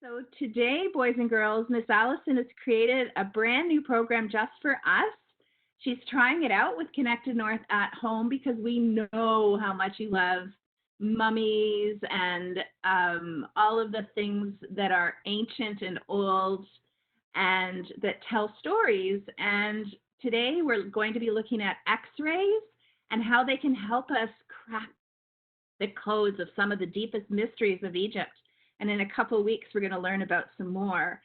So today, boys and girls, Miss Allison has created a brand new program just for us. She's trying it out with Connected North at home because we know how much you love mummies and all of the things that are ancient and old and that tell stories. And today we're going to be looking at X-rays and how they can help us crack the codes of some of the deepest mysteries of Egypt. And in a couple of weeks, we're going to learn about some more.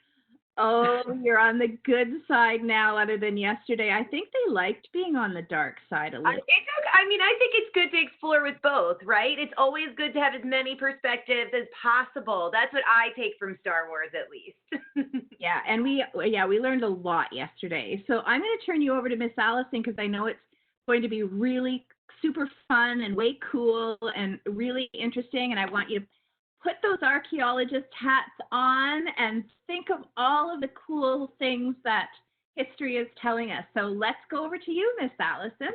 Oh, you're on the good side now other than yesterday. I think they liked being on the dark side a little. I think it's good to explore with both, right? It's always good to have as many perspectives as possible. That's what I take from Star Wars, at least. Yeah, and we learned a lot yesterday. So I'm going to turn you over to Miss Allison because I know it's going to be really super fun and way cool and really interesting. And I want you to put those archaeologist hats on and think of all of the cool things that history is telling us. So let's go over to you, Miss Allison.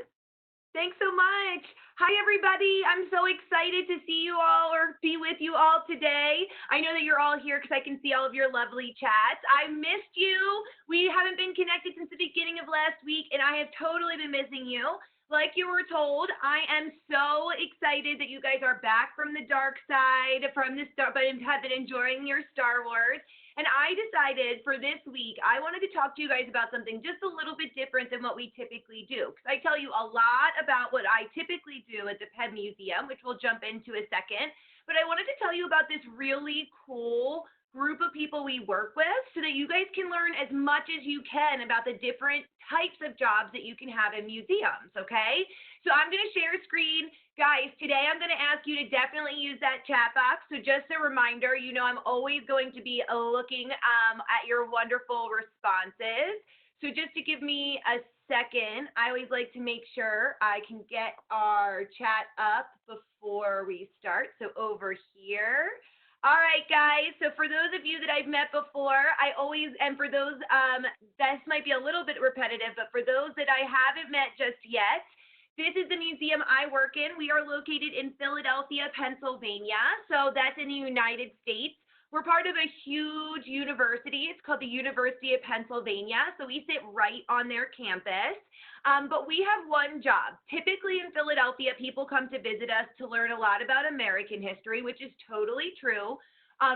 Thanks so much. Hi, everybody. I'm so excited to see you all or be with you all today. I know that you're all here because I can see all of your lovely chats. I missed you. We haven't been connected since the beginning of last week, and I have totally been missing you. Like you were told, I am so excited that you guys are back from the dark side, but have been enjoying your Star Wars. And I decided for this week, I wanted to talk to you guys about something just a little bit different than what we typically do. Because I tell you a lot about what I typically do at the Penn Museum, which we'll jump into a second. But I wanted to tell you about this really cool group of people we work with so that you guys can learn as much as you can about the different types of jobs that you can have in museums, okay? So I'm going to share a screen. Guys, today I'm going to ask you to definitely use that chat box. So just a reminder, you know I'm always going to be looking at your wonderful responses. So just to give me a second, I always like to make sure I can get our chat up before we start. So over here. All right, guys, so for those of you that I've met before, and for those, this might be a little bit repetitive, but for those that I haven't met just yet, this is the museum I work in. We are located in Philadelphia, Pennsylvania, so that's in the United States. We're part of a huge university. It's called the University of Pennsylvania, so we sit right on their campus. But we have one job. Typically in Philadelphia, people come to visit us to learn a lot about American history, which is totally true.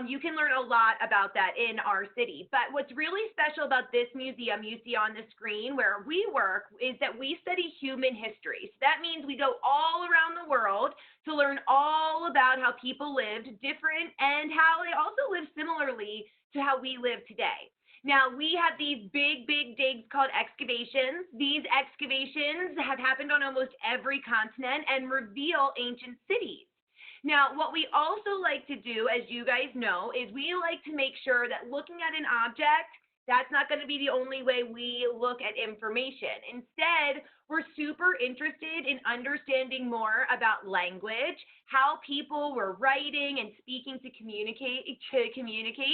You can learn a lot about that in our city. But what's really special about this museum you see on the screen where we work is that we study human history. So that means we go all around the world to learn all about how people lived different and how they also live similarly to how we live today. Now, we have these big digs called excavations. These excavations have happened on almost every continent and reveal ancient cities. Now, what we also like to do, as you guys know, is we like to make sure that looking at an object, that's not going to be the only way we look at information. Instead, we're super interested in understanding more about language, how people were writing and speaking to communicate.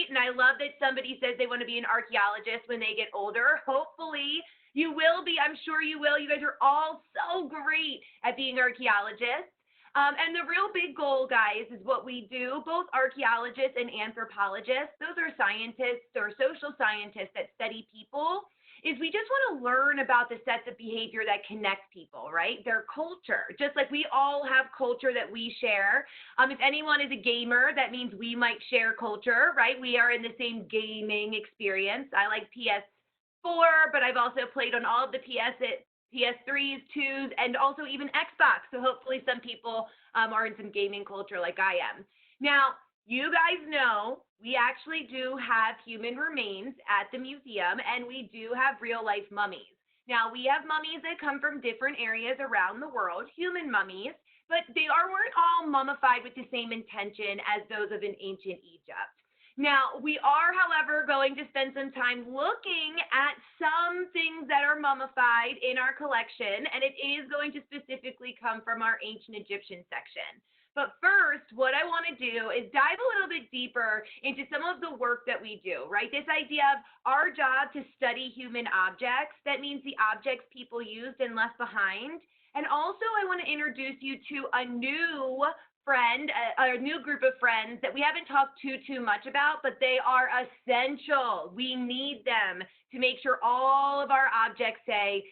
And I love that somebody says they want to be an archaeologist when they get older. Hopefully, you will be. I'm sure you will. You guys are all so great at being archaeologists. And the real big goal, guys, is what we do, both archaeologists and anthropologists, those are scientists or social scientists that study people, is we just want to learn about the sets of behavior that connect people, right? Their culture, just like we all have culture that we share. If anyone is a gamer, that means we might share culture, right? We are in the same gaming experience. I like PS4, but I've also played on all of the PS3s, 2s, and also even Xbox. So hopefully some people are in some gaming culture like I am. Now, you guys know we actually do have human remains at the museum, and we do have real-life mummies. Now, we have mummies that come from different areas around the world, human mummies, but they weren't all mummified with the same intention as those of an ancient Egypt. Now, we are, however, going to spend some time looking at some things that are mummified in our collection, and it is going to specifically come from our ancient Egyptian section. But first, what I want to do is dive a little bit deeper into some of the work that we do, right? This idea of our job to study human objects, that means the objects people used and left behind. And also, I want to introduce you to a new a new group of friends that we haven't talked too much about, but they are essential. We need them to make sure all of our objects stay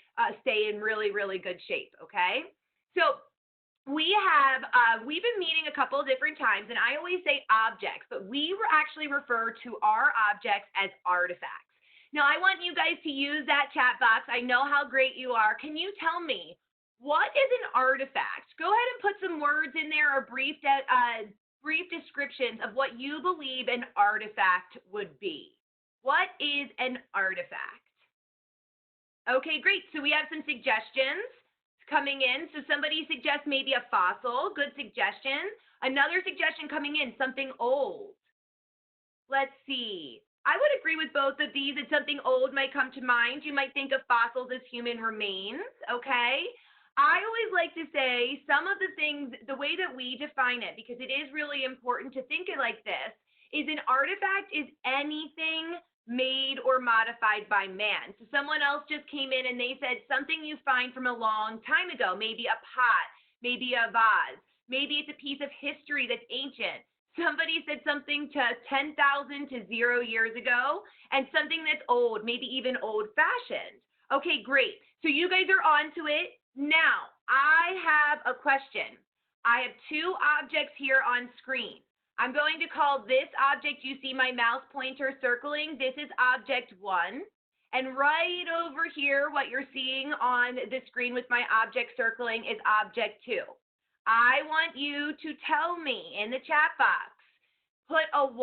in really, really good shape, okay? So we've been meeting a couple of different times, and I always say objects, but we actually refer to our objects as artifacts. Now, I want you guys to use that chat box. I know how great you are. Can you tell me, what is an artifact? Go ahead and put some words in there or brief descriptions of what you believe an artifact would be. What is an artifact? Okay, great. So we have some suggestions coming in. So somebody suggests maybe a fossil. Good suggestion. Another suggestion coming in, something old. Let's see. I would agree with both of these that something old might come to mind. You might think of fossils as human remains, okay? I always like to say some of the things, the way that we define it, because it is really important to think it like this, is an artifact is anything made or modified by man. So someone else just came in and they said something you find from a long time ago, maybe a pot, maybe a vase, maybe it's a piece of history that's ancient. Somebody said something to 10,000 to 0 years ago, and something that's old, maybe even old-fashioned. Okay, great. So you guys are on to it. Now, I have a question. I have two objects here on screen. I'm going to call this object, you see my mouse pointer circling, this is object 1. And right over here, what you're seeing on the screen with my object circling is object 2. I want you to tell me in the chat box, put a 1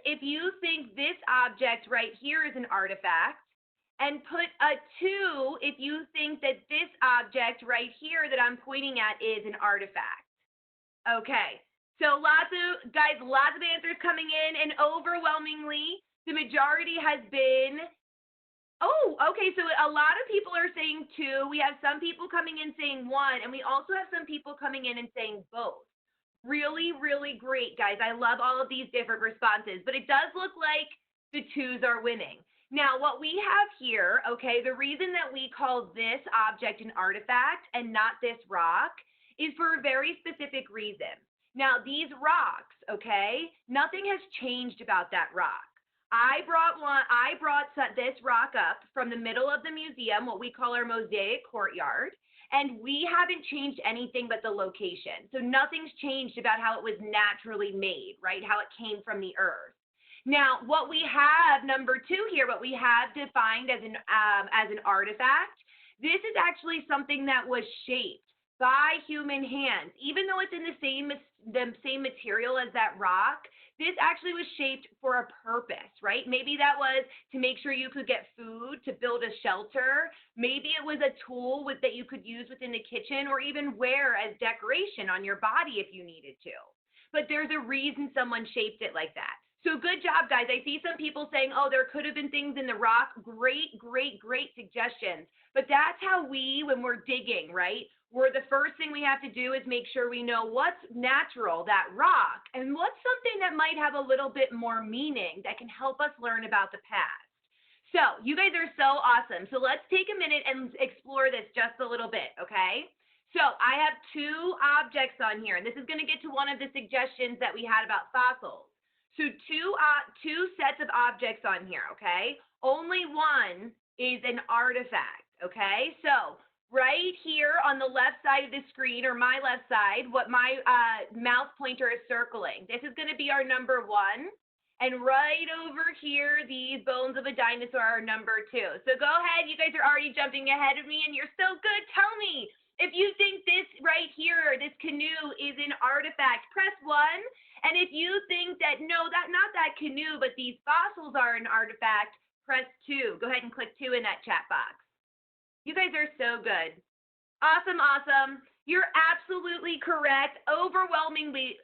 if you think this object right here is an artifact, and put a 2 if you think that this object right here that I'm pointing at is an artifact. Okay, so lots of answers coming in, and overwhelmingly, the majority has been, oh, okay, so a lot of people are saying 2. We have some people coming in saying 1, and we also have some people coming in and saying both. Really, really great, guys. I love all of these different responses, but it does look like the 2s are winning. Now, what we have here, okay, the reason that we call this object an artifact and not this rock is for a very specific reason. Now, these rocks, okay, nothing has changed about that rock. I brought this rock up from the middle of the museum, what we call our mosaic courtyard, and we haven't changed anything but the location. So nothing's changed about how it was naturally made, right, how it came from the earth. Now, what we have, number 2 here, what we have defined as an artifact, this is actually something that was shaped by human hands. Even though it's in the same material as that rock, this actually was shaped for a purpose, right? Maybe that was to make sure you could get food, to build a shelter. Maybe it was a tool that you could use within the kitchen, or even wear as decoration on your body if you needed to. But there's a reason someone shaped it like that. So good job, guys. I see some people saying, oh, there could have been things in the rock. Great, great, great suggestions. But that's how when we're digging, right? The first thing we have to do is make sure we know what's natural, that rock, and what's something that might have a little bit more meaning that can help us learn about the past. So you guys are so awesome. So let's take a minute and explore this just a little bit, okay? So I have 2 objects on here, and this is going to get to one of the suggestions that we had about fossils. So two sets of objects on here, okay? Only one is an artifact, okay? So right here on the left side of the screen, or my left side, what my mouse pointer is circling, this is going to be our number 1. And right over here, these bones of a dinosaur are number 2. So go ahead, you guys are already jumping ahead of me, and you're so good. Tell me if you think this right here, this canoe, is an artifact. Press 1. And if you think that, no, not that canoe, but these fossils are an artifact, press 2. Go ahead and click 2 in that chat box. You guys are so good. Awesome, awesome. You're absolutely correct. Overwhelmingly,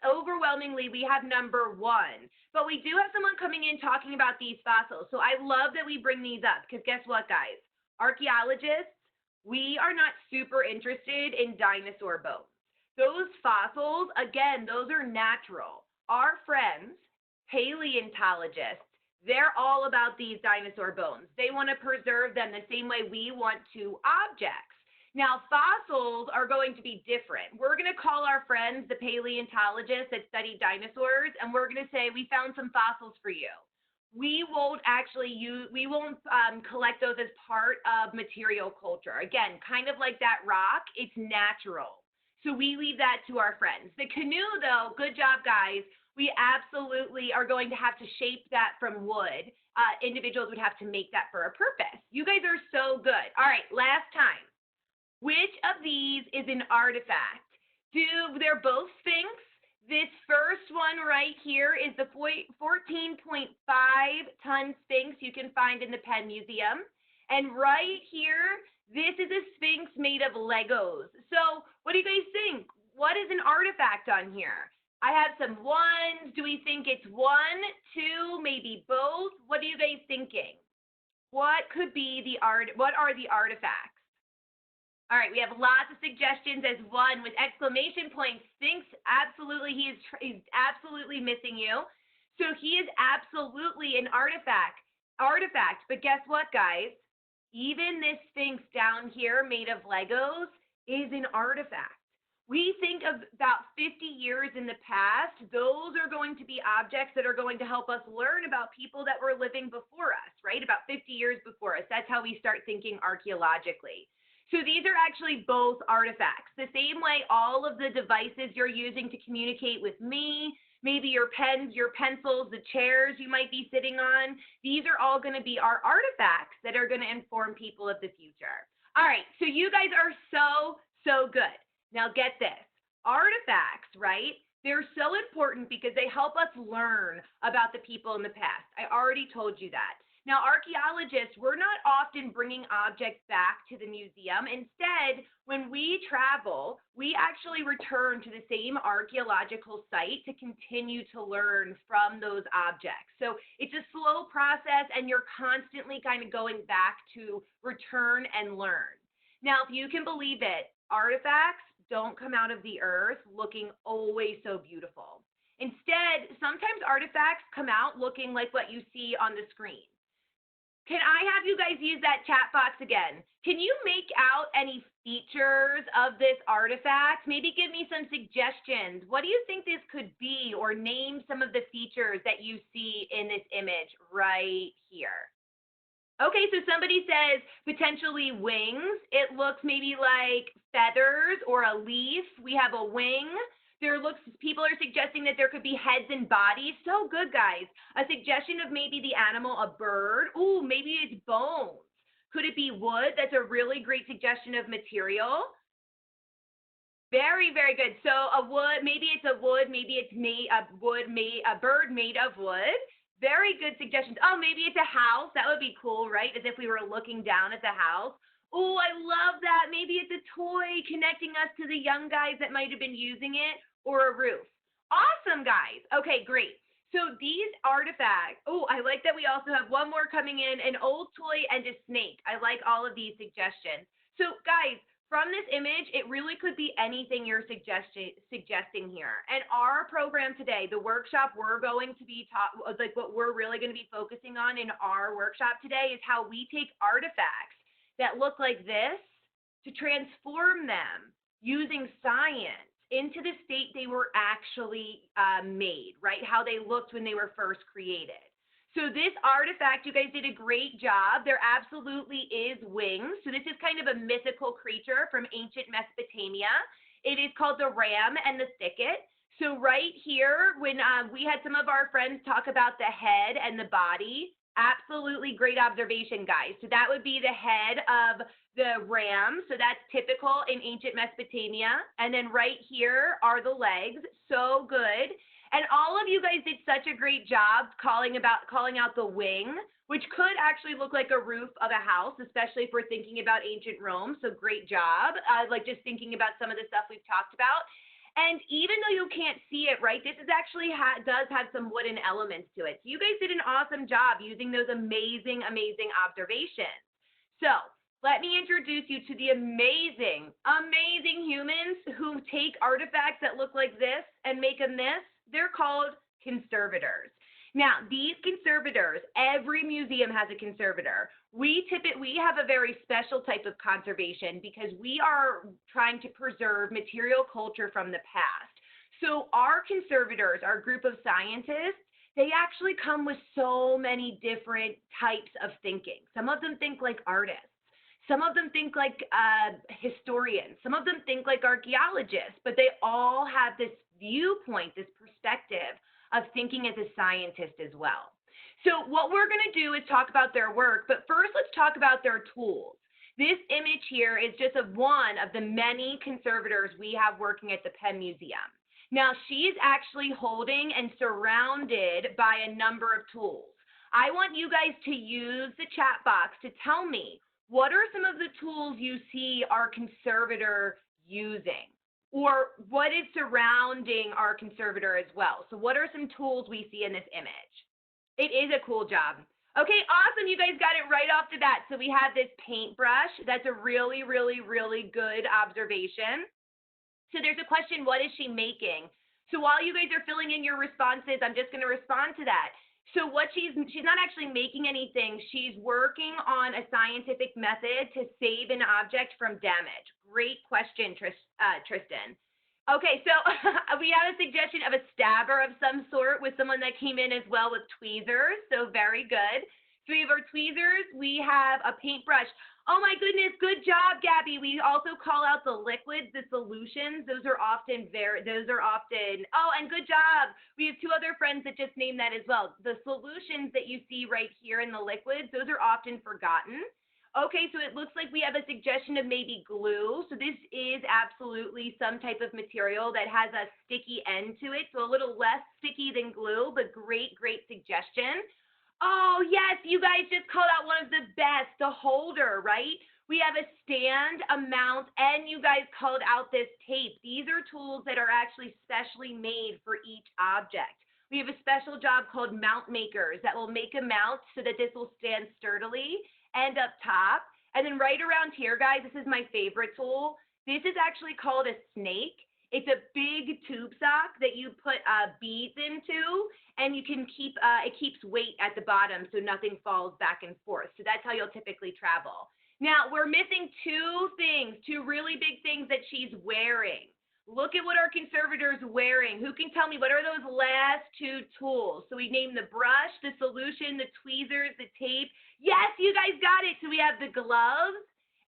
we have number 1. But we do have someone coming in talking about these fossils. So I love that we bring these up, because guess what, guys? Archaeologists, we are not super interested in dinosaur bones. Those fossils, again, those are natural. Our friends, paleontologists, they're all about these dinosaur bones. They want to preserve them the same way we want to objects. Now, fossils are going to be different. We're going to call our friends, the paleontologists that study dinosaurs, and we're going to say, we found some fossils for you. We won't collect those as part of material culture. Again, kind of like that rock, it's natural. So we leave that to our friends. The canoe, though, good job, guys. We absolutely are going to have to shape that from wood. Individuals would have to make that for a purpose. You guys are so good. All right, last time. Which of these is an artifact? They're both Sphinx. This first one right here is the 14.5-ton Sphinx you can find in the Penn Museum. And right here, this is a Sphinx made of Legos. So what do you guys think? What is an artifact on here? I have some ones. Do we think it's one, two, maybe both? What are you guys thinking? What could be what are the artifacts? All right, we have lots of suggestions as one with exclamation points. Sphinx, absolutely, he's absolutely missing you. So he is absolutely an artifact. But guess what, guys? Even this Sphinx down here made of Legos is an artifact. We think of about 50 years in the past, those are going to be objects that are going to help us learn about people that were living before us, right? About 50 years before us. That's how we start thinking archaeologically. So these are actually both artifacts. The same way all of the devices you're using to communicate with me, maybe your pens, your pencils, the chairs you might be sitting on, these are all going to be our artifacts that are going to inform people of the future. All right, so you guys are so good. Now get this. Artifacts, right? They're so important because they help us learn about the people in the past. I already told you that. Now, archaeologists, we're not often bringing objects back to the museum. Instead, when we travel, we actually return to the same archaeological site to continue to learn from those objects. So it's a slow process, and you're constantly kind of going back to return and learn. Now, if you can believe it, artifacts don't come out of the earth looking always so beautiful. Instead, sometimes artifacts come out looking like what you see on the screen. Can I have you guys use that chat box again? Can you make out any features of this artifact? Maybe give me some suggestions. What do you think this could be, or name some of the features that you see in this image right here? Okay, so somebody says potentially wings. It looks maybe like feathers or a leaf. We have a wing. People are suggesting that there could be heads and bodies. So good, guys. A suggestion of maybe the animal, a bird. Ooh, maybe it's bones. Could it be wood? That's a really great suggestion of material. Very good. So maybe it's a bird made of wood. Very good suggestions. Oh, maybe it's a house. That would be cool, right? As if we were looking down at the house. Oh, I love that. Maybe it's a toy connecting us to the young guys that might have been using it, or a roof. Awesome, guys. Okay, great. So these artifacts, I like that we also have one more coming in, an old toy and a snake. I like all of these suggestions. So guys, from this image, it really could be anything you're suggesting here. And our program today, the workshop we're going to be what we're really going to be focusing on in our workshop today is how we take artifacts that look like this to transform them using science into the state they were actually made, right? How they looked when they were first created. So this artifact, you guys did a great job. There absolutely is wings. So this is kind of a mythical creature from ancient Mesopotamia. It is called the ram and the thicket. So right here, when we had some of our friends talk about the head and the body, absolutely great observation, guys. So that would be the head of the ram. So that's typical in ancient Mesopotamia. And then right here are the legs. So good. And all of you guys did such a great job calling out the wing, which could actually look like a roof of a house, especially if we're thinking about ancient Rome. So great job. Like just thinking about some of the stuff we've talked about. And even though you can't see it, right, this is actually does have some wooden elements to it. So you guys did an awesome job using those amazing observations. So let me introduce you to the amazing humans who take artifacts that look like this and make them this. They're called conservators. Now, these conservators, every museum has a conservator. We have a very special type of conservation because we are trying to preserve material culture from the past. So our conservators, our group of scientists, they actually come with so many different types of thinking. Some of them think like artists. Some of them think like historians. Some of them think like archaeologists, but they all have this viewpoint, this perspective of thinking as a scientist as well. So what we're going to do is talk about their work, but first let's talk about their tools. This image here is just of one of the many conservators we have working at the Penn Museum. Now, she is actually holding and surrounded by a number of tools. I want you guys to use the chat box to tell me, what are some of the tools you see our conservator using? Or what is surrounding our conservator as well? So what are some tools we see in this image? It is a cool job. Okay, awesome. You guys got it right off the bat. So we have this paintbrush. That's a really, really, really good observation. So there's a question, what is she making? So while you guys are filling in your responses, I'm just going to respond to that. So what she's not actually making anything. She's working on a scientific method to save an object from damage. Great question, Tristan. Okay, so we have a suggestion of a stabber of some sort with someone that came in as well with tweezers. So very good. So we have our tweezers. We have a paintbrush. Oh my goodness, good job, Gabby. We also call out the liquids, the solutions. Those are often, oh, and good job. We have two other friends that just named that as well. The solutions that you see right here in the liquids, those are often forgotten. Okay, so it looks like we have a suggestion of maybe glue. So this is absolutely some type of material that has a sticky end to it. So a little less sticky than glue, but great, great suggestion. Oh, yes, you guys just called out one of the best, the holder, right? We have a stand, a mount, and you guys called out this tape. These are tools that are actually specially made for each object. We have a special job called mount makers that will make a mount so that this will stand sturdily and up top. And then right around here, guys, this is my favorite tool. This is actually called a snake. It's a big tube sock that you put beads into, and you can keep, it keeps weight at the bottom so nothing falls back and forth. So that's how you'll typically travel. Now, we're missing two things, two really big things that she's wearing. Look at what our conservator's wearing. Who can tell me, what are those last two tools? So we named the brush, the solution, the tweezers, the tape. Yes, you guys got it. So we have the gloves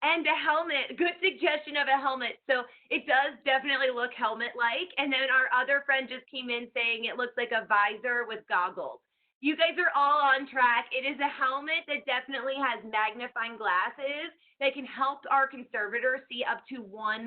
and a helmet. Good suggestion of a helmet. So it does definitely look helmet-like. And then our other friend just came in saying it looks like a visor with goggles. You guys are all on track. It is a helmet that definitely has magnifying glasses that can help our conservator see up to 100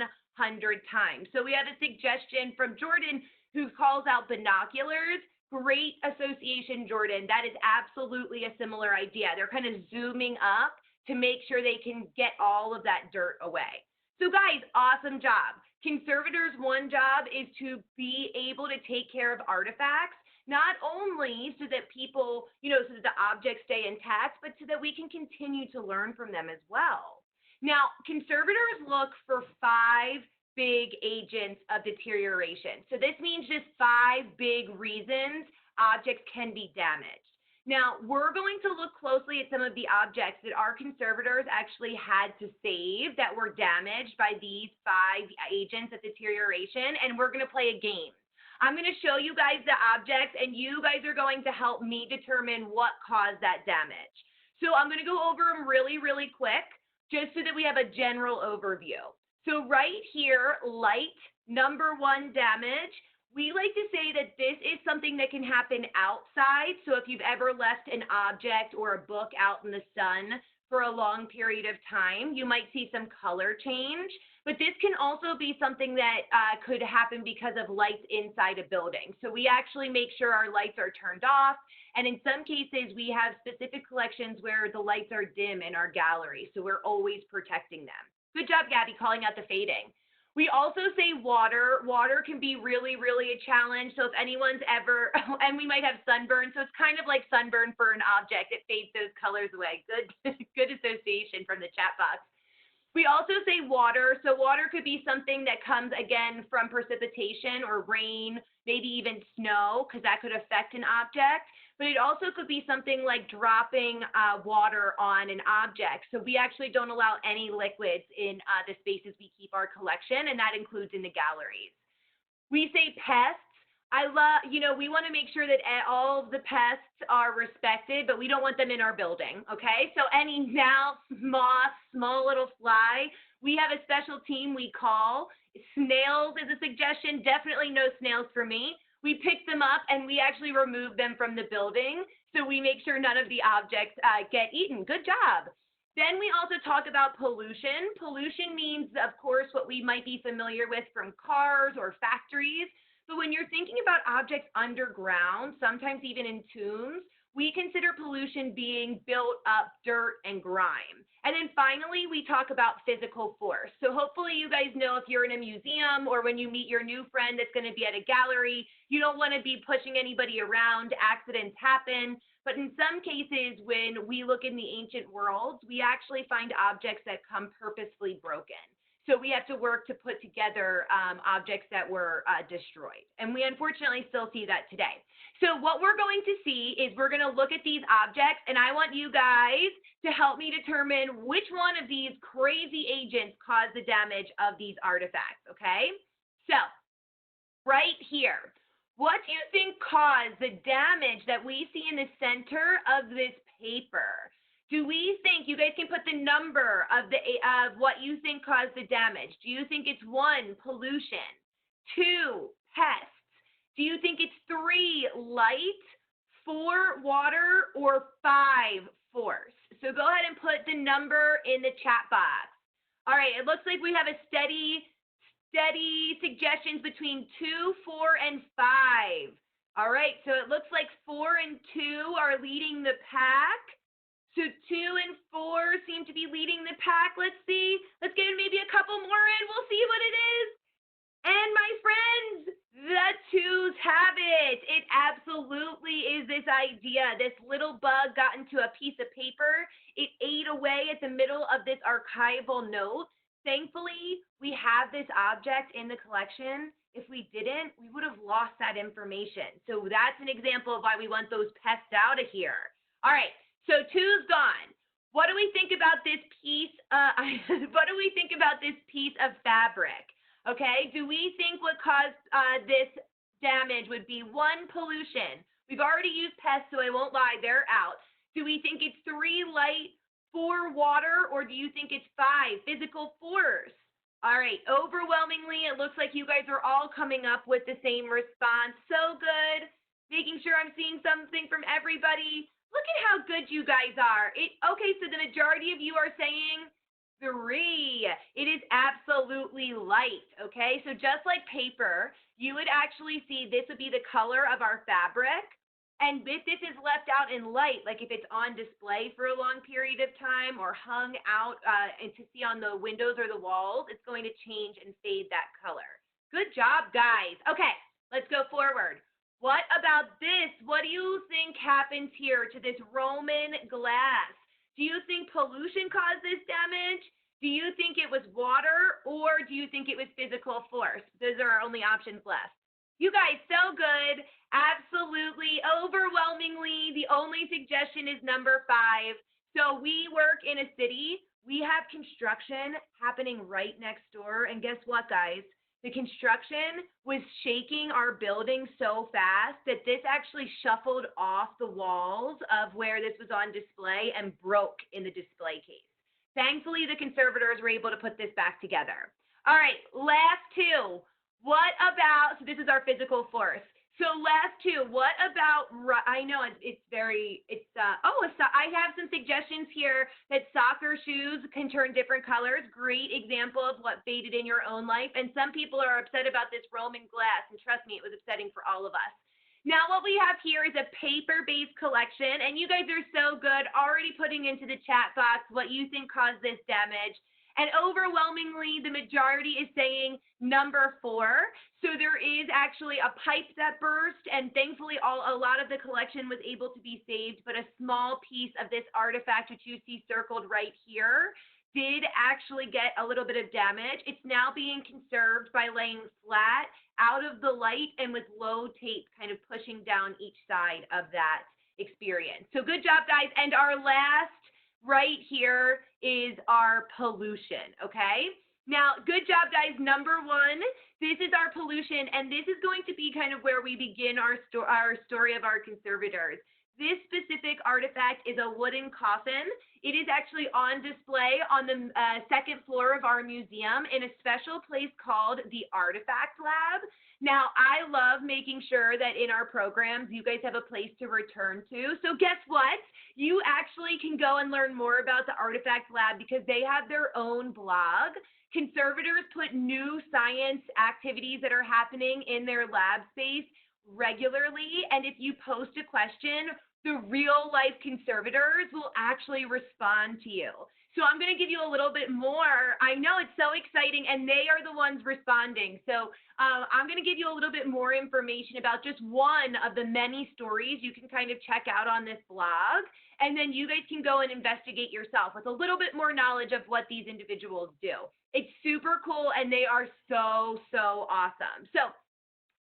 times. So we have a suggestion from Jordan who calls out binoculars. Great association, Jordan. That is absolutely a similar idea. They're kind of zooming up to make sure they can get all of that dirt away. So guys, awesome job. Conservators' one job is to be able to take care of artifacts, not only so that people, so that the objects stay intact, but so that we can continue to learn from them as well. Now, conservators look for 5 big agents of deterioration. So this means just 5 big reasons objects can be damaged. Now, we're going to look closely at some of the objects that our conservators actually had to save that were damaged by these 5 agents of deterioration, and we're going to play a game. I'm going to show you guys the objects, and you guys are going to help me determine what caused that damage. So I'm going to go over them really, really quick, just so that we have a general overview. So right here, light, number 1 damage. We like to say that this is something that can happen outside. So if you've ever left an object or a book out in the sun for a long period of time, you might see some color change. But this can also be something that could happen because of lights inside a building. So we actually make sure our lights are turned off. And in some cases, we have specific collections where the lights are dim in our gallery. So we're always protecting them. Good job, Gabby, calling out the fading. We also say water. Water can be really, really a challenge. So if anyone's ever, and we might have sunburn, so it's kind of like sunburn for an object. It fades those colors away. Good, good association from the chat box. We also say water. So water could be something that comes, again, from precipitation or rain, maybe even snow, because that could affect an object. but it also could be something like dropping water on an object. So we actually don't allow any liquids in the spaces we keep our collection, and that includes in the galleries. We say pests. We want to make sure that all of the pests are respected, but we don't want them in our building, okay? So any mouse, moth, small little fly, we have a special team we call. Snails is a suggestion. Definitely no snails for me. We pick them up and we actually remove them from the building, so we make sure none of the objects get eaten. Good job. Then we also talk about pollution. Pollution means, of course, what we might be familiar with from cars or factories. But when you're thinking about objects underground, sometimes even in tombs, we consider pollution being built up dirt and grime. And then finally, we talk about physical force. So hopefully you guys know, if you're in a museum or when you meet your new friend that's going to be at a gallery, you don't want to be pushing anybody around. Accidents happen. But in some cases, when we look in the ancient worlds, we actually find objects that come purposefully broken. So we have to work to put together objects that were destroyed. And we unfortunately still see that today. So what we're going to see is we're going to look at these objects, and I want you guys to help me determine which one of these crazy agents caused the damage of these artifacts, okay? So right here, what do you think caused the damage that we see in the center of this paper? Do we think, you guys can put the number of what you think caused the damage. Do you think it's 1, pollution, 2, pests? Do you think it's 3, light, 4, water, or 5, force? So go ahead and put the number in the chat box. All right, it looks like we have a steady suggestions between 2, 4, and 5. All right, so it looks like 4 and 2 are leading the pack. So 2 and 4 seem to be leading the pack. Let's see. Let's get maybe a couple more in. We'll see what it is. And my friends, the 2s have it. It absolutely is this idea. This little bug got into a piece of paper. It ate away at the middle of this archival note. Thankfully, we have this object in the collection. If we didn't, we would have lost that information. So that's an example of why we want those pests out of here. All right. So 2's gone. What do we think about this piece? What do we think about this piece of fabric? Okay, do we think what caused this damage would be 1, pollution? We've already used pests, so I won't lie, they're out. Do we think it's 3, light, 4, water, or do you think it's 5, physical force? All right, overwhelmingly, it looks like you guys are all coming up with the same response. So good. Making sure I'm seeing something from everybody. Look at how good you guys are. Okay, so the majority of you are saying 3. It is absolutely light, okay? So just like paper, you would actually see this would be the color of our fabric. And if this is left out in light, like if it's on display for a long period of time or hung out and to see on the windows or the walls, it's going to change and fade that color. Good job, guys. Okay, let's go forward. What about this? What do you think happens here to this Roman glass? Do you think pollution caused this damage? Do you think it was water, or do you think it was physical force? Those are our only options left. You guys, so good. Absolutely, overwhelmingly, the only suggestion is number 5. So we work in a city. We have construction happening right next door. And guess what, guys? The construction was shaking our building so fast that this actually shuffled off the walls of where this was on display and broke in the display case. Thankfully, the conservators were able to put this back together. All right, last 2. What about, so this is our physical force. So last 2, what about, I know I have some suggestions here that soccer shoes can turn different colors. Great example of what faded in your own life. And some people are upset about this Roman glass, and trust me, it was upsetting for all of us. Now what we have here is a paper-based collection, and you guys are so good already putting into the chat box what you think caused this damage. And overwhelmingly, the majority is saying number 4. So there is actually a pipe that burst, and thankfully a lot of the collection was able to be saved, but a small piece of this artifact, which you see circled right here, did actually get a little bit of damage. It's now being conserved by laying flat out of the light and with low tape kind of pushing down each side of that experience. So good job, guys. And our last right here is our pollution, okay? Now, good job, guys. Number one, this is our pollution, and this is going to be kind of where we begin our story of our conservators. This specific artifact is a wooden coffin. It is actually on display on the second floor of our museum in a special place called the Artifact Lab. Now, I love making sure that in our programs, you guys have a place to return to. So guess what? You actually can go and learn more about the Artifact Lab because they have their own blog. Conservators put new science activities that are happening in their lab space regularly, and if you post a question, the real life conservators will actually respond to you. So I'm going to give you a little bit more. I know it's so exciting, and they are the ones responding. So I'm going to give you a little bit more information about just one of the many stories you can kind of check out on this blog, and then you guys can go and investigate yourself with a little bit more knowledge of what these individuals do. It's super cool, and they are so, so awesome. So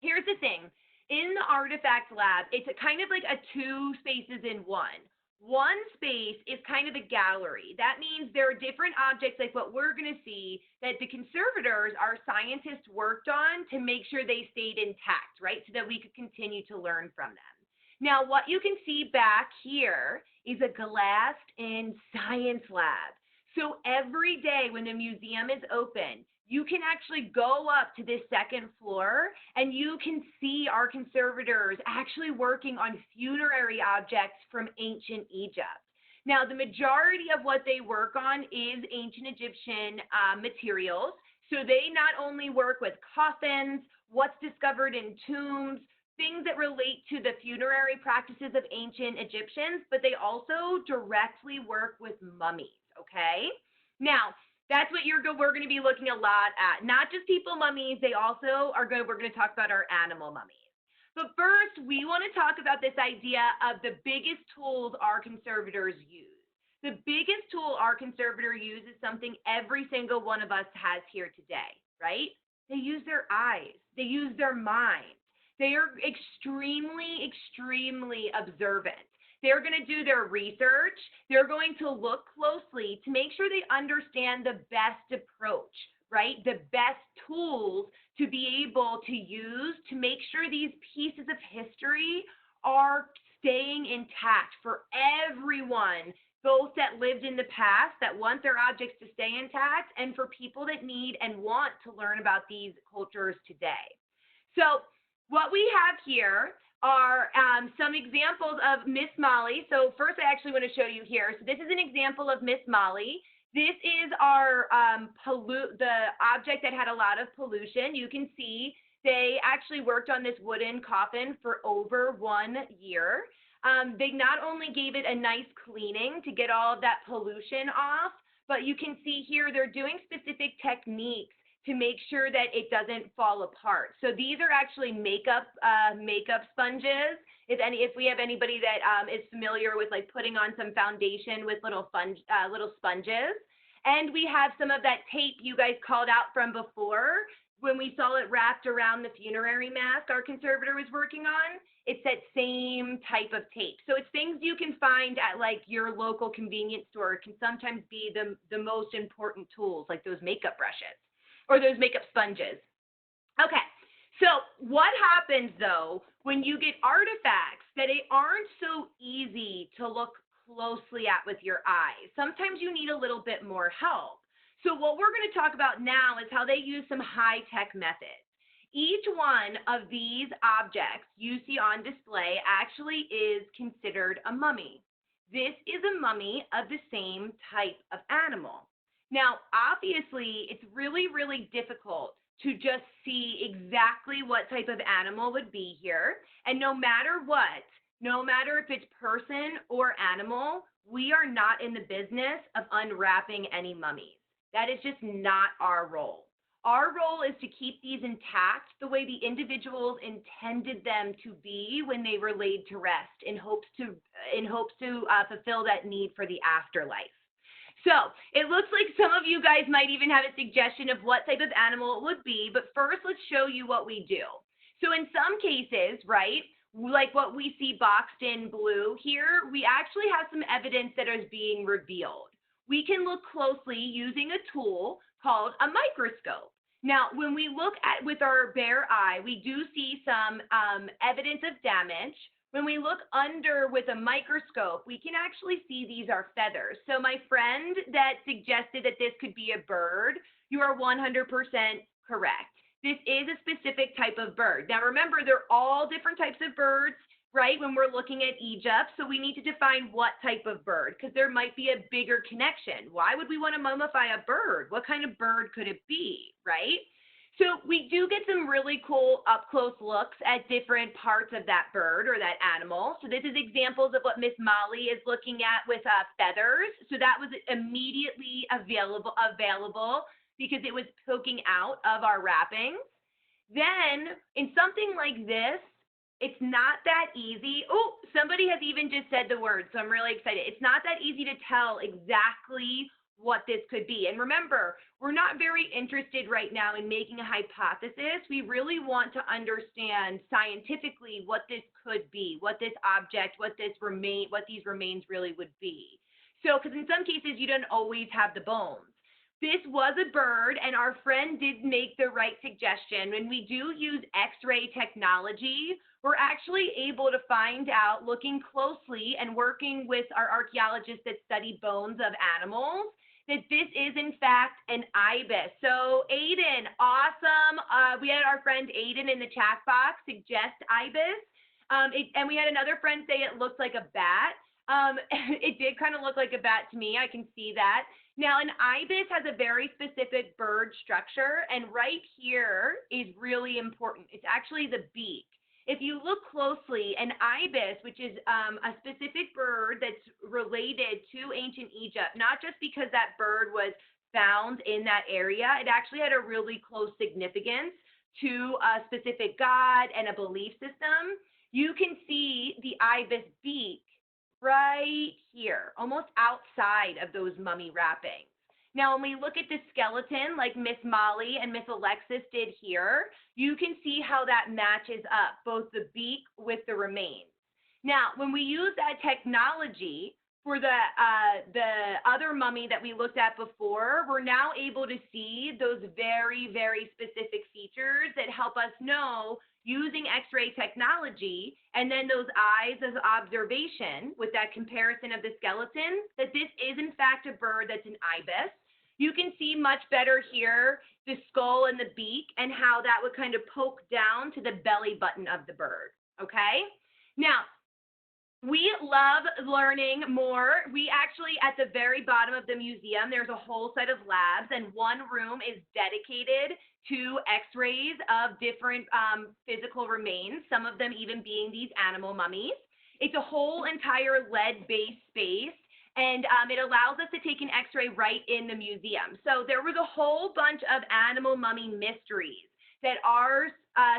here's the thing. In the Artifact Lab, it's kind of like a two spaces in one. One space is kind of a gallery. That means there are different objects like what we're going to see that the conservators, our scientists, worked on to make sure they stayed intact, right, so that we could continue to learn from them. Now, what you can see back here is a glassed-in science lab. So every day when the museum is open, you can actually go up to this second floor and you can see our conservators actually working on funerary objects from ancient Egypt. Now, the majority of what they work on is ancient Egyptian materials. So they not only work with coffins, what's discovered in tombs, things that relate to the funerary practices of ancient Egyptians, but they also directly work with mummies, okay? Now, that's what we're going to be looking a lot at. Not just people mummies, they also are we're going to talk about our animal mummies. But first, we want to talk about this idea of the biggest tools our conservators use. The biggest tool our conservator uses is something every single one of us has here today, right? They use their eyes. They use their mind. They are extremely, extremely observant. They're going to do their research. They're going to look closely to make sure they understand the best approach, right? The best tools to be able to use to make sure these pieces of history are staying intact for everyone, both that lived in the past, that want their objects to stay intact, and for people that need and want to learn about these cultures today. So what we have here are some examples of Miss Molly. So first I actually want to show you here. So this is an example of Miss Molly. This is our the object that had a lot of pollution. You can see they actually worked on this wooden coffin for over 1 year. They not only gave it a nice cleaning to get all of that pollution off, but you can see here they're doing specific techniques to make sure that it doesn't fall apart. So these are actually makeup sponges. If we have anybody that is familiar with like putting on some foundation with little sponges. And we have some of that tape you guys called out from before when we saw it wrapped around the funerary mask our conservator was working on. It's that same type of tape. So it's things you can find at like your local convenience store. It can sometimes be the most important tools, like those makeup brushes or those makeup sponges. Okay, so what happens though when you get artifacts that aren't so easy to look closely at with your eyes? Sometimes you need a little bit more help. So what we're going to talk about now is how they use some high-tech methods. Each one of these objects you see on display actually is considered a mummy. This is a mummy of the same type of animal. Now, obviously, it's really, really difficult to just see exactly what type of animal would be here. And no matter what, no matter if it's person or animal, we are not in the business of unwrapping any mummies. That is just not our role. Our role is to keep these intact the way the individuals intended them to be when they were laid to rest in hopes to fulfill that need for the afterlife. So it looks like some of you guys might even have a suggestion of what type of animal it would be, but first let's show you what we do. So in some cases, right, like what we see boxed in blue here, we actually have some evidence that is being revealed. We can look closely using a tool called a microscope. Now, when we look at with our bare eye, we do see some evidence of damage. When we look under with a microscope, we can actually see these are feathers. So my friend that suggested that this could be a bird, you are 100% correct. This is a specific type of bird. Now remember, they're all different types of birds, right, when we're looking at Egypt. So we need to define what type of bird, because there might be a bigger connection. Why would we want to mummify a bird? What kind of bird could it be, right? So we do get some really cool up-close looks at different parts of that bird or that animal. So this is examples of what Miss Molly is looking at with feathers. So that was immediately available because it was poking out of our wrappings. Then in something like this, it's not that easy. Oh, somebody has even just said the word, so I'm really excited. It's not that easy to tell exactly what this could be. And remember, we're not very interested right now in making a hypothesis. We really want to understand scientifically what this could be, what this object, what these remains really would be. So, because in some cases you don't always have the bones. This was a bird, and our friend did make the right suggestion. When we do use X-ray technology, we're actually able to find out, looking closely and working with our archaeologists that study bones of animals, that this is in fact an ibis. So Aiden, awesome. We had our friend Aiden in the chat box suggest ibis, and we had another friend say it looks like a bat. It did kind of look like a bat to me. I can see that. Now, an ibis has a very specific bird structure, and right here is really important. It's actually the beak. If you look closely, an ibis, which is a specific bird that's related to ancient Egypt, not just because that bird was found in that area, it actually had a really close significance to a specific god and a belief system. You can see the ibis beak right here, almost outside of those mummy wrappings. Now, when we look at the skeleton, like Miss Molly and Miss Alexis did here, you can see how that matches up, both the beak with the remains. Now, when we use that technology for the other mummy that we looked at before, we're now able to see those very, very specific features that help us know, using X-ray technology and then those eyes as observation with that comparison of the skeleton, that this is in fact a bird that's an ibis. You can see much better here the skull and the beak and how that would kind of poke down to the belly button of the bird, okay? Now, we love learning more. We actually, at the very bottom of the museum, there's a whole set of labs, and one room is dedicated to X-rays of different physical remains, some of them even being these animal mummies. It's a whole entire lead-based space, and it allows us to take an X-ray right in the museum. So there was a whole bunch of animal mummy mysteries that our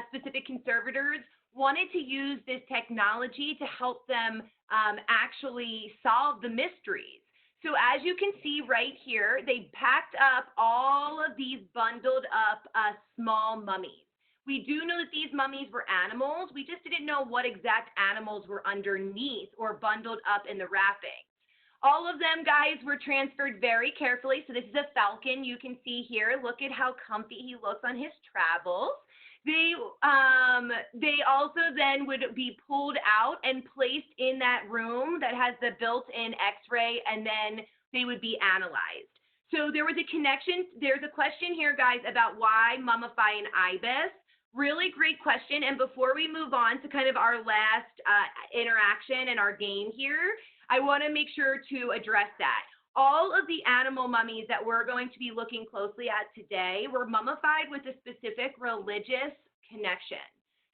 specific conservators wanted to use this technology to help them actually solve the mysteries. So as you can see right here, they packed up all of these bundled up small mummies. We do know that these mummies were animals. We just didn't know what exact animals were underneath or bundled up in the wrapping. All of them, guys, were transferred very carefully. So this is a falcon you can see here. Look at how comfy he looks on his travels. They also then would be pulled out and placed in that room that has the built-in X-ray, and then they would be analyzed. So there was a connection. There's a question here, guys, about why mummify an ibis. Really great question. And before we move on to kind of our last interaction and our game here, I want to make sure to address that. All of the animal mummies that we're going to be looking closely at today were mummified with a specific religious connection.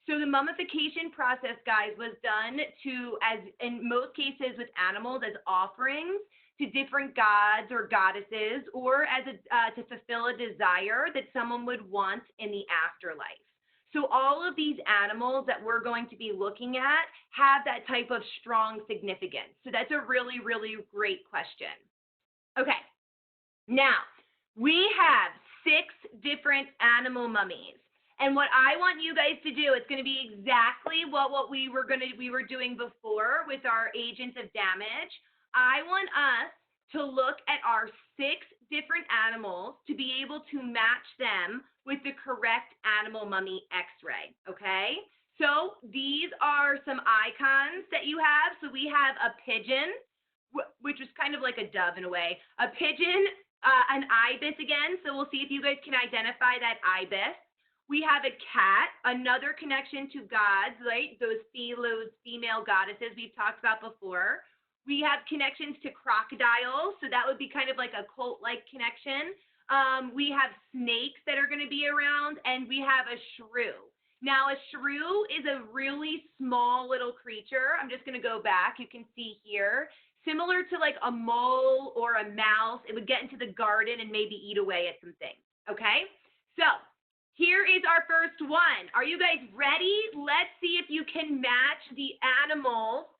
So the mummification process, guys, was done to, as in most cases with animals, as offerings to different gods or goddesses, or as to fulfill a desire that someone would want in the afterlife. So all of these animals that we're going to be looking at have that type of strong significance. So that's a really, really great question. Okay, now we have 6 different animal mummies. And what I want you guys to do, it's going to be exactly what we were doing before with our agents of damage. I want us to look at our 6 different animals to be able to match them with the correct animal mummy x-ray, okay? So these are some icons that you have. So we have a pigeon, which is kind of like a dove in a way, a pigeon, an ibis again. So we'll see if you guys can identify that ibis. We have a cat, another connection to gods, right? Those female goddesses we've talked about before. We have connections to crocodiles, so that would be kind of like a cult-like connection. We have snakes that are going to be around, and we have a shrew. Now, a shrew is a really small little creature. I'm just going to go back. You can see here, similar to like a mole or a mouse. It would get into the garden and maybe eat away at some things, okay? So here is our first one. Are you guys ready? Let's see if you can match the animals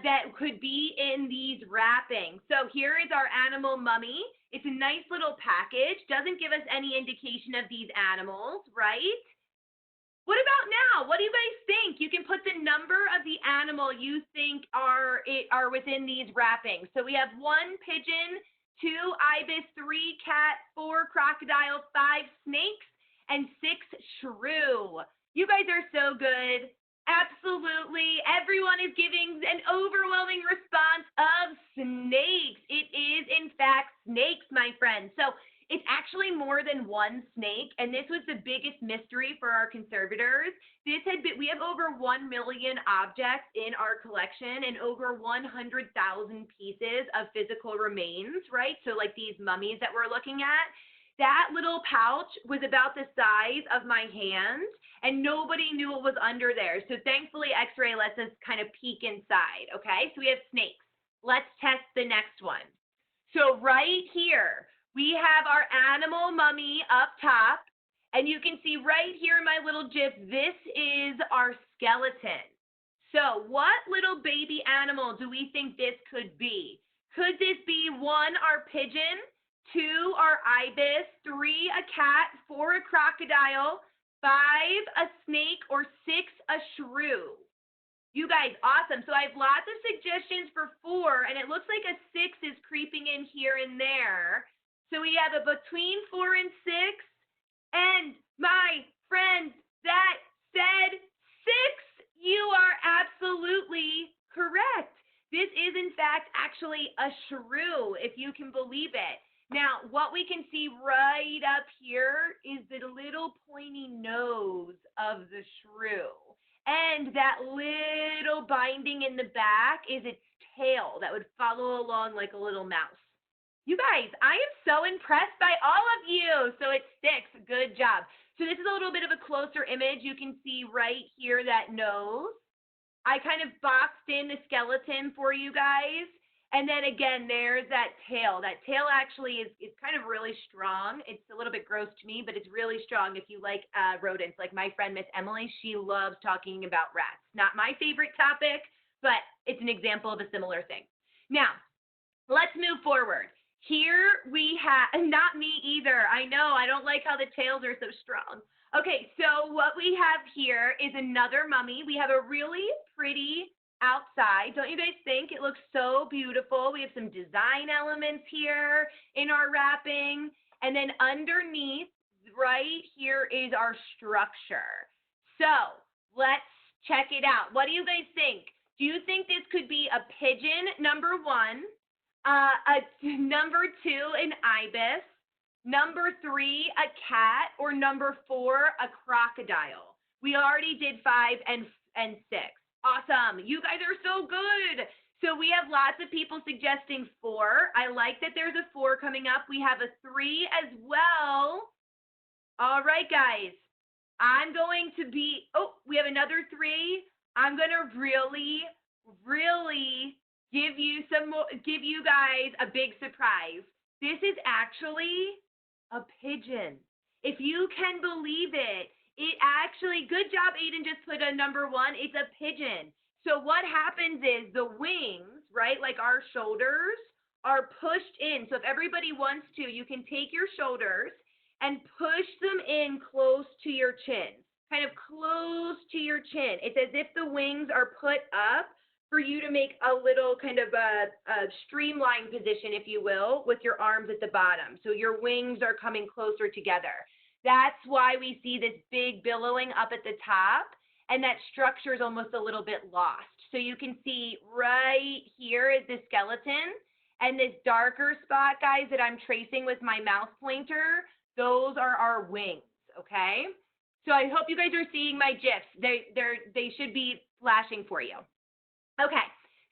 that could be in these wrappings. So here is our animal mummy. It's a nice little package. Doesn't give us any indication of these animals, right? What about now? What do you guys think? You can put the number of the animal you think are within these wrappings. So we have 1 pigeon, 2 ibis, 3 cat, 4 crocodile, 5 snakes, and 6 shrew. You guys are so good. Absolutely. Everyone is giving an overwhelming response of snakes. It is, in fact, snakes, my friends. So it's actually more than 1 snake, and this was the biggest mystery for our conservators. We have over 1 million objects in our collection and over 100,000 pieces of physical remains, right? So like these mummies that we're looking at. That little pouch was about the size of my hand, and nobody knew what was under there. So thankfully, X-ray lets us kind of peek inside, okay? So we have snakes. Let's test the next one. So right here, we have our animal mummy up top, and you can see right here in my little GIF, this is our skeleton. So what little baby animal do we think this could be? Could this be 1, our pigeon, 2 are ibis, 3 a cat, 4 a crocodile, 5 a snake, or 6 a shrew? You guys, awesome. So I have lots of suggestions for 4, and it looks like a 6 is creeping in here and there. So we have a between 4 and 6, and my friends, that said 6. You are absolutely correct. This is, in fact, actually a shrew, if you can believe it. Now, what we can see right up here is the little pointy nose of the shrew. And that little binding in the back is its tail that would follow along like a little mouse. You guys, I am so impressed by all of you. So it sticks. Good job. So this is a little bit of a closer image. You can see right here that nose. I kind of boxed in the skeleton for you guys. And then again, there's that tail. That tail actually is kind of really strong. It's a little bit gross to me, but it's really strong if you like rodents. Like my friend, Miss Emily, she loves talking about rats. Not my favorite topic, but it's an example of a similar thing. Now, let's move forward. Here we have, not me either. I know, I don't like how the tails are so strong. Okay, so what we have here is another mummy. We have a really pretty outside. Don't you guys think it looks so beautiful? We have some design elements here in our wrapping. And then underneath, right here is our structure. So let's check it out. What do you guys think? Do you think this could be a pigeon, number 1, number 2, an ibis, number 3, a cat, or number 4, a crocodile? We already did 5 and 6. Awesome. You guys are so good. So we have lots of people suggesting 4. I like that there's a 4 coming up. We have a 3 as well. All right, guys. I'm going to be, we have another 3. I'm going to really give you guys a big surprise. This is actually a pigeon. If you can believe it. It actually, good job, Aiden just put a number 1. It's a pigeon. So what happens is the wings, right, like our shoulders, are pushed in. So if everybody wants to, you can take your shoulders and push them in close to your chin, kind of close to your chin. It's as if the wings are put up for you to make a little kind of a streamlined position, if you will, with your arms at the bottom. So your wings are coming closer together. That's why we see this big billowing up at the top, and that structure is almost a little bit lost. So you can see right here is the skeleton, and this darker spot, guys, that I'm tracing with my mouse pointer, those are our wings, okay? So I hope you guys are seeing my GIFs. They should be flashing for you. Okay,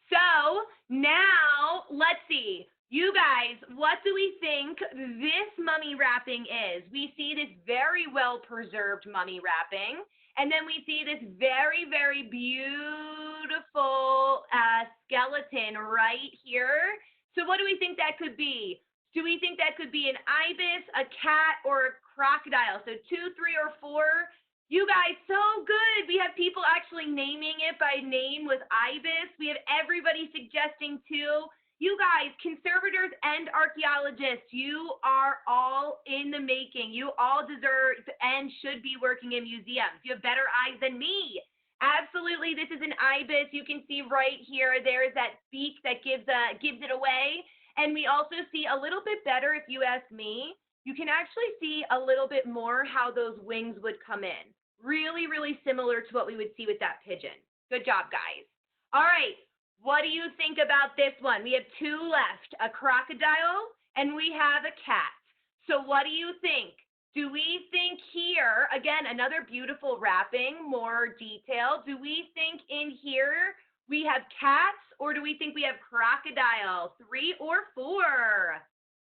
so now let's see. You guys, what do we think this mummy wrapping is? We see this very well preserved mummy wrapping, and then we see this very, very beautiful skeleton right here. So what do we think that could be? Do we think that could be an ibis, a cat, or a crocodile? So 2, 3, or 4. You guys, so good. We have people actually naming it by name with ibis. We have everybody suggesting 2. You guys, conservators and archaeologists, you are all in the making. You all deserve and should be working in museums. You have better eyes than me. Absolutely, this is an ibis. You can see right here, there's that beak that gives it away. And we also see a little bit better, if you ask me. You can actually see a little bit more how those wings would come in. Really, really similar to what we would see with that pigeon. Good job, guys. All right, what do you think about this one? We have 2 left, a crocodile and we have a cat. So what do you think? Do we think here, again, another beautiful wrapping, more detail. Do we think in here we have cats, or do we think we have crocodile? 3 or 4?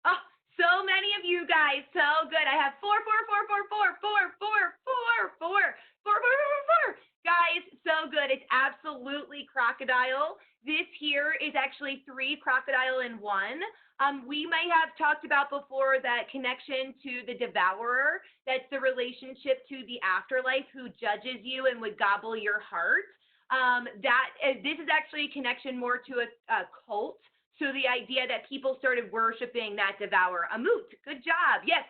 Oh, so many of you guys, so good. I have 4, 4, 4, 4, 4, 4, 4, 4, 4, 4, 4, 4, 4. Guys, so good. It's absolutely crocodile. This here is actually 3 crocodile in 1. We may have talked about before that connection to the devourer. That's the relationship to the afterlife who judges you and would gobble your heart. This is actually a connection more to a cult. So the idea that people started worshiping that devourer. A moot. Good job. Yes,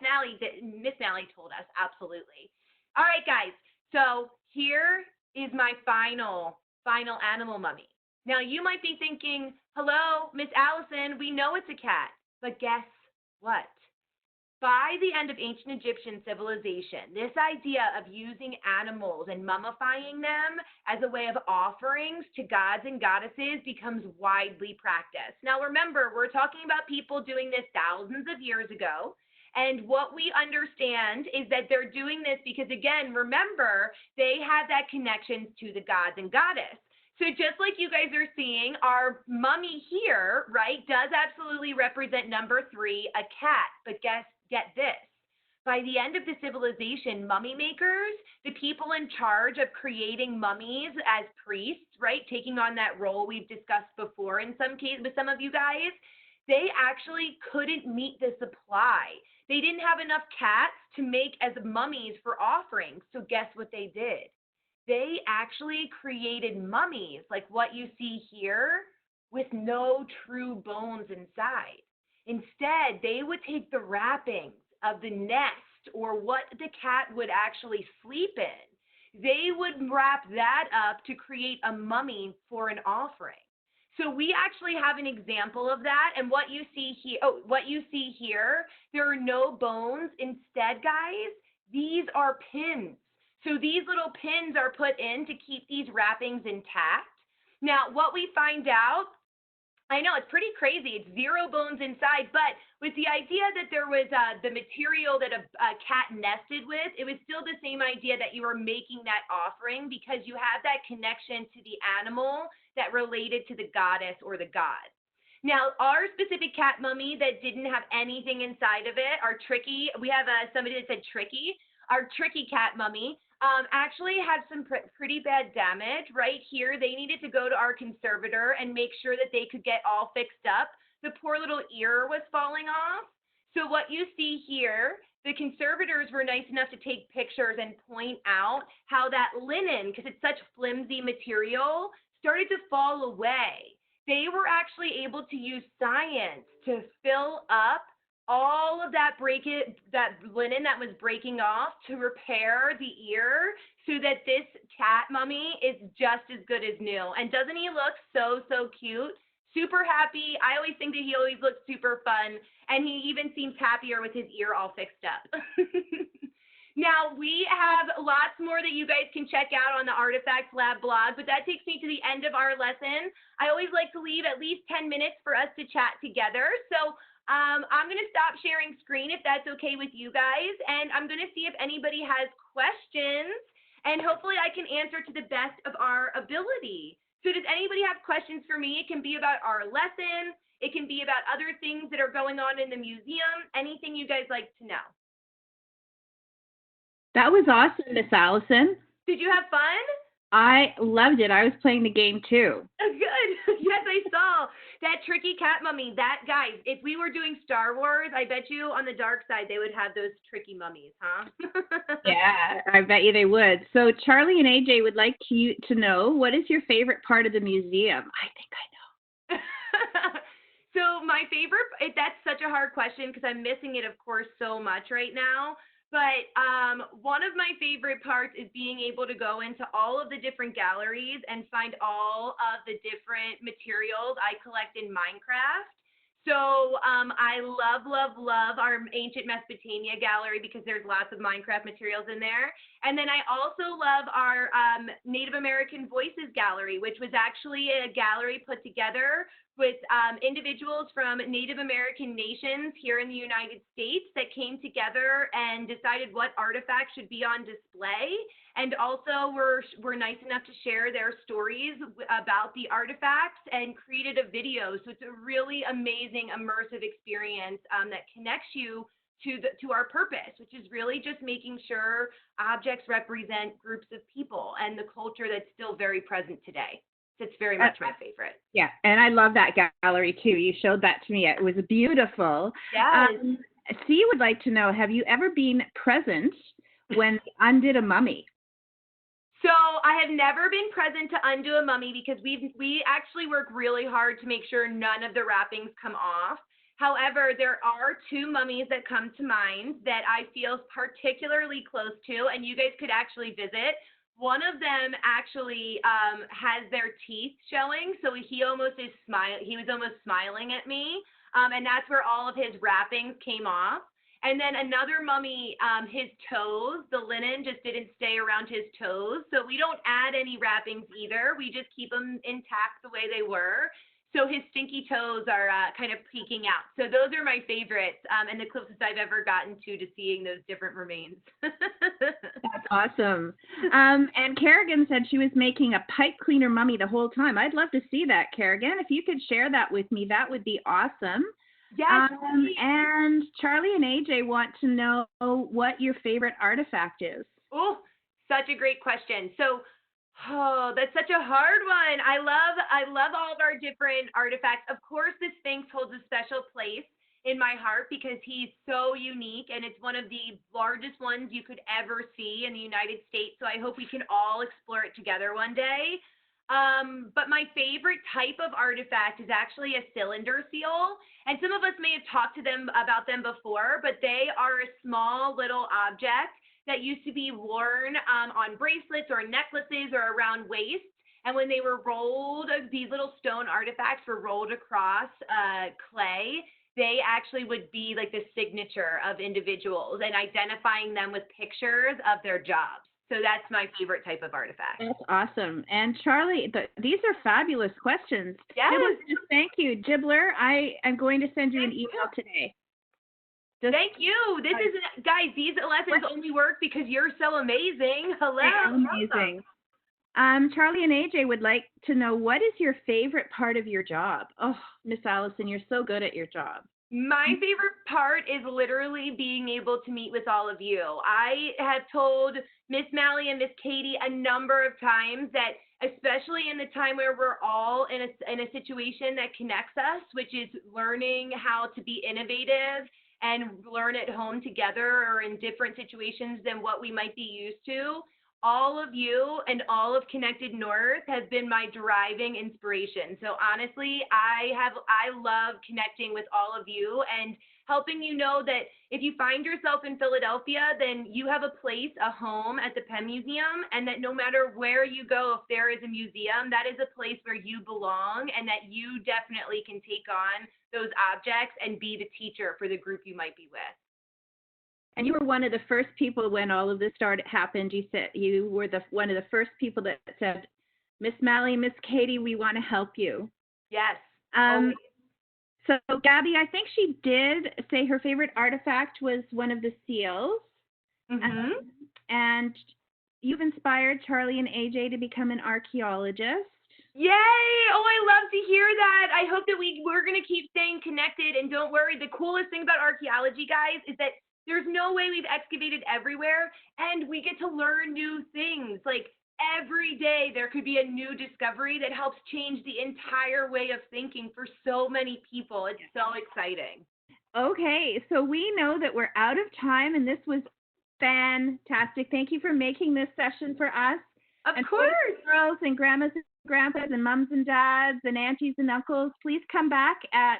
Miss Nally told us. Absolutely. All right, guys. So here is my final animal mummy. Now, you might be thinking, hello, Miss Allison, we know it's a cat. But guess what? By the end of ancient Egyptian civilization, this idea of using animals and mummifying them as a way of offerings to gods and goddesses becomes widely practiced. Now remember, we're talking about people doing this thousands of years ago, and what we understand is that they're doing this because, again, remember, they have that connection to the gods and goddess. So just like you guys are seeing, our mummy here, right, does absolutely represent number 3, a cat, but get this. By the end of the civilization, mummy makers, the people in charge of creating mummies as priests, right, taking on that role we've discussed before in some cases with some of you guys, they actually couldn't meet the supply. They didn't have enough cats to make as mummies for offerings. So guess what they did? They actually created mummies like what you see here with no true bones inside. Instead, they would take the wrappings of the nest or what the cat would actually sleep in. They would wrap that up to create a mummy for an offering. So we actually have an example of that, and what you see here, there are no bones. Instead, guys, these are pins. So these little pins are put in to keep these wrappings intact. Now, what we find out, I know it's pretty crazy. It's 0 bones inside, but with the idea that there was the material that a cat nested with, it was still the same idea that you were making that offering because you have that connection to the animal that related to the goddess or the god. Now, our specific cat mummy that didn't have anything inside of it, our tricky, we have somebody that said tricky, our tricky cat mummy, actually had some pretty bad damage. Right here, they needed to go to our conservator and make sure that they could get all fixed up. The poor little ear was falling off. So what you see here, the conservators were nice enough to take pictures and point out how that linen, because it's such flimsy material, started to fall away. They were actually able to use science to fill up all of that that linen that was breaking off to repair the ear so that this cat mummy is just as good as new. And doesn't he look so, so cute? Super happy. I always think that he always looks super fun, and he even seems happier with his ear all fixed up. Now, we have lots more that you guys can check out on the Artifacts Lab blog, but that takes me to the end of our lesson. I always like to leave at least 10 minutes for us to chat together. So I'm going to stop sharing screen if that's okay with you guys, and I'm going to see if anybody has questions, and hopefully I can answer to the best of our ability. So does anybody have questions for me? It can be about our lesson. It can be about other things that are going on in the museum, anything you guys like to know. That was awesome, Miss Allison. Did you have fun? I loved it. I was playing the game too. Oh, good. Yes, I saw that tricky cat mummy. That, guys, if we were doing Star Wars, I bet you on the dark side they would have those tricky mummies, huh? Yeah, I bet you they would. So Charlie and AJ would like you to know, what is your favorite part of the museum? I think I know. So my favorite, that's such a hard question because I'm missing it, of course, so much right now. But one of my favorite parts is being able to go into all of the different galleries and find all of the different materials I collect in Minecraft. So I love, love, love our Ancient Mesopotamia gallery because there's lots of Minecraft materials in there. And then I also love our Native American Voices gallery, which was actually a gallery put together with individuals from Native American nations here in the United States that came together and decided what artifacts should be on display, and also were nice enough to share their stories about the artifacts and created a video. So it's a really amazing immersive experience that connects you to our purpose, which is really just making sure objects represent groups of people and the culture that's still very present today. It's very much my favorite. Yeah, and I love that gallery too. You showed that to me. It was beautiful. Yes. C would like to know, have you ever been present when they undid a mummy? So I have never been present to undo a mummy because we actually work really hard to make sure none of the wrappings come off. However, there are two mummies that come to mind that I feel particularly close to, and you guys could actually visit. One of them actually has their teeth showing, so he was almost smiling at me, and that's where all of his wrappings came off. And then another mummy, his toes, the linen just didn't stay around his toes, so we don't add any wrappings either. We just keep them intact the way they were. So his stinky toes are kind of peeking out. So those are my favorites and the closest I've ever gotten to seeing those different remains. That's awesome. And Kerrigan said she was making a pipe cleaner mummy the whole time. I'd love to see that, Kerrigan. If you could share that with me, that would be awesome. Yes. And Charlie and AJ want to know what your favorite artifact is. Oh, such a great question. So, that's such a hard one. I love all of our different artifacts. Of course, the Sphinx holds a special place in my heart because he's so unique, and it's one of the largest ones you could ever see in the United States. So I hope we can all explore it together one day. But my favorite type of artifact is actually a cylinder seal. And some of us may have talked to them about them before, but they are a small little object that used to be worn on bracelets or necklaces or around waists. And when they were rolled, these little stone artifacts were rolled across clay, they actually would be like the signature of individuals and identifying them with pictures of their jobs. So that's my favorite type of artifact. That's awesome. And Charlie, these are fabulous questions. Yes. Thank you. Gibbler, I am going to send you an email today. Thank you. Guys, these lessons only work because you're so amazing. Hello. Amazing. Charlie and AJ would like to know, what is your favorite part of your job? Oh, Miss Allison, you're so good at your job. My favorite part is literally being able to meet with all of you. I have told Miss Mally and Miss Katie a number of times that, especially in the time where we're all in a situation that connects us, which is learning how to be innovative and learn at home together or in different situations than what we might be used to, all of you and all of Connected North has been my driving inspiration. So honestly, I love connecting with all of you and helping you know that if you find yourself in Philadelphia, then you have a place, a home at the Penn Museum, and that no matter where you go, if there is a museum, that is a place where you belong, and that you definitely can take on those objects and be the teacher for the group you might be with. And you were one of the first people when all of this happened. You said you were one of the first people that said, Miss Mally, Miss Katie, we want to help you. Yes. So Gabby, I think she did say her favorite artifact was one of the seals. And you've inspired Charlie and AJ to become an archaeologist. Yay! Oh, I love to hear that. I hope that we're going to keep staying connected. And don't worry, the coolest thing about archaeology, guys, is that there's no way we've excavated everywhere, and we get to learn new things. Like, every day there could be a new discovery that helps change the entire way of thinking for so many people. It's so exciting. Okay, so we know that we're out of time, and this was fantastic. Thank you for making this session for us. Of course. Girls and grandmas and grandpas and mums and dads and aunties and uncles, please come back at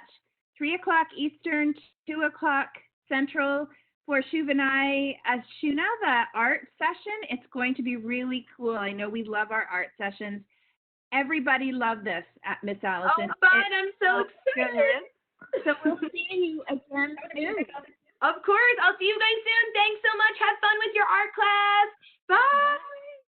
3 o'clock Eastern, 2 o'clock Central for Shuna, the art session. It's going to be really cool. I know we love our art sessions. Everybody loved this at Miss Allison. Oh, fun. I'm so excited. So we'll see you again soon. Of course. I'll see you guys soon. Thanks so much. Have fun.